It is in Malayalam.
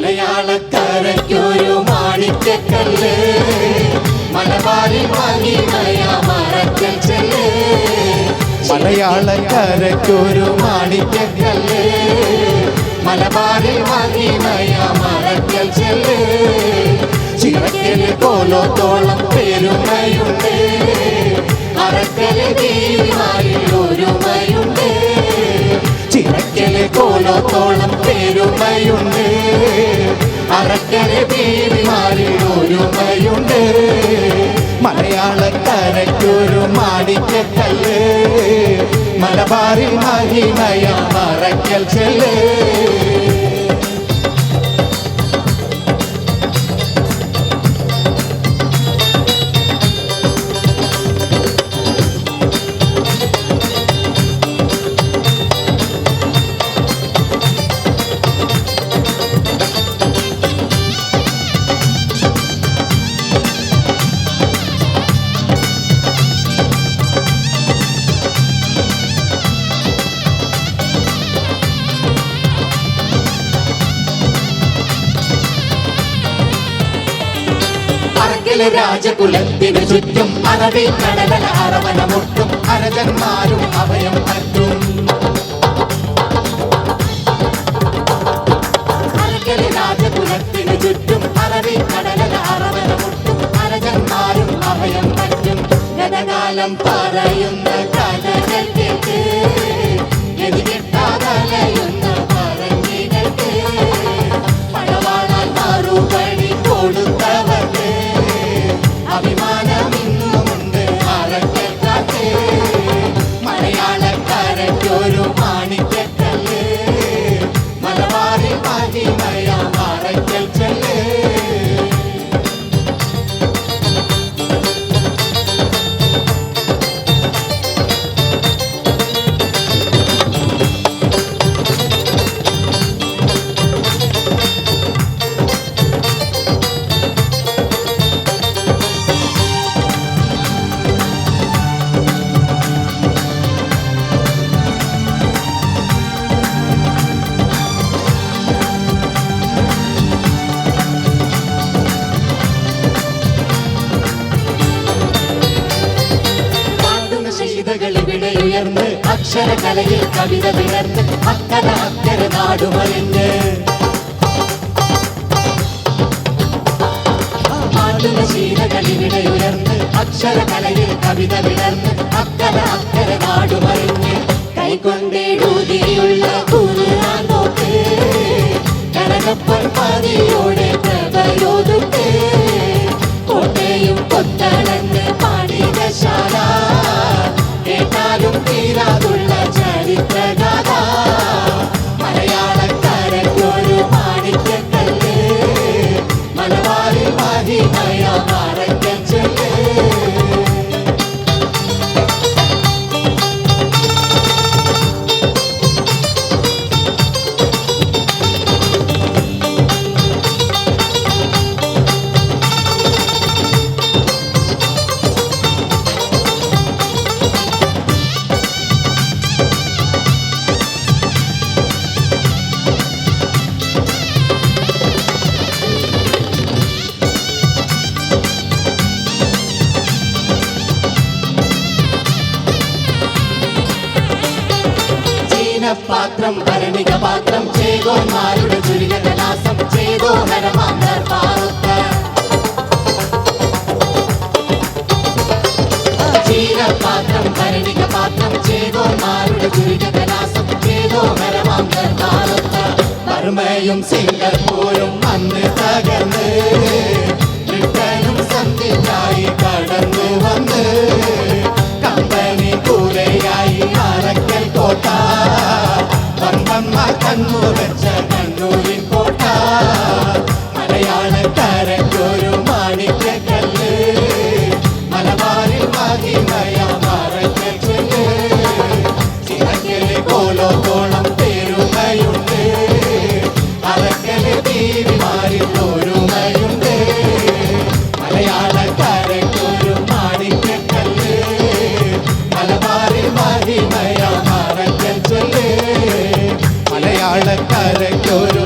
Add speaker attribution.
Speaker 1: മലയാളക്കരയ്ക്കൊരു മാണിക്യക്കല്ല്, മലബാറിൽ മഹിമയമറയ്ക്കൽ ചെല്ല്. മലയാളക്കരയ്ക്കൊരു മാണിക്യക്കല്ല്, മലബാറിൽ മഹിമയമറയ്ക്കൽ ചെല്ല്. ചിറക്കല് കോലോത്തോളം പെരുമയുണ്ട്, അറക്കല് ദേവിമാരിൽ ഒരുമയുണ്ട്. ചിറക്കല് കോലോത്തോളം പെരുമയുണ്ട്, അറക്കല് ദേവിമാരിൽ ഒരുമയുണ്ട്. മലയാളക്കരയ്ക്കൊരു മാണിക്യക്കല്ല്, മലബാറിൽ മഹിമയമറയ്ക്കൽ ചെല്ല്. രാജകുലത്തിനു ചുറ്റും അറബിക്കടലല അറവനമൊട്ടും അരജന്മാരും അഭയം പറ്റും. രാജകുലത്തിനു ചുറ്റും അറബിക്കടലല അറവനമൊട്ടും അരജന്മാരും അഭയം പറ്റും. ഗതകാലം പറയുന്ന കഥകൾ കേട്ട് എതിരിട്ടാതലയുന്ന പറഞ്ഞികൾക്ക് പടവാളാൽ മറുപടി കൊടുത്തവർക്ക് അഭിമാനമിന്നുമുണ്ട് അറയ്ക്കൽക്കാറ്റ്. മലയാളക്കരയ്ക്കൊരു മാണിക്യക്കല്ല്, മലബാറിൽ മഹിമയമറയ്ക്കൽ ചെല്ല്. ഇവിടെ ഉയർന്ന് അക്ഷരകലയിൽ കവിത വിടർന്ന് അക്കര അക്കര നാടുമറിഞ്ഞ് പാടുന്ന ശീലകളിവിടെ ഉയർന്ന് അക്ഷരകലയിൽ കവിത വിടർന്ന് അക്കര അക്കര നാടുമറിഞ്ഞ് കൈകൊണ്ടേടൂതിയുള്ള ഖുർആൻ നോക്ക് കനകപ്പൊൻ പതിയോടെ പ്രഭയോതുക്ക് കോട്ടയും കൊത്തളന്ന് പാടികശാല കേട്ടാലും തീരാതുള്ള ചരിത്രഗാഥ. മലയാളക്കരയ്ക്കൊരു മാണിക്യക്കല്ല്, മലബാറിൽ മഹിമയമറയ്ക്കൽ ചെല്ല്. പാത്രം ഭരണിക പാത്രം ചേകോന്മാരുടെ ചുരികലാസം ചേതോഹരമാം ദർബാറുത്ത ചീരപാത്രം ഭരണിക പാത്രം ചേകോന്മാരുടെ ചുരികലാസം ചേതോഹരമാം ദർബാറുത്ത വർമ്മയും സിംഗപ്പൂരും അന്ന് തകർന്ന് ബ്രിട്ടനും സന്ധിക്കായി കടന്നു വന്ന് കമ്പനി കൂടെയായി അറക്കൽ കോട്ട വമ്പന്മാർ കണ്ണുവച്ച കണ്ണൂരിൻ കോട്ട മലയാളക്കരയ്ക്കൊരു മാണിക്യക്കല്ല് മലബാറിൽ മഹിമയാമറയ്ക്കൽ ചൊല്ല് ചിറക്കല് കോലോത്തോളം പെരുമയുണ്ട് അറക്കല് ദേവിമാരിൽ ഒരുമയുണ്ട് മലയാളക്കരയ്ക്കൊരു മാണിക്യക്കല്ല് മലബാറിൽ മഹിമയാമറയ്ക്കൽ ചൊല്ല് മലയാളക്കരയ്ക്കൊരു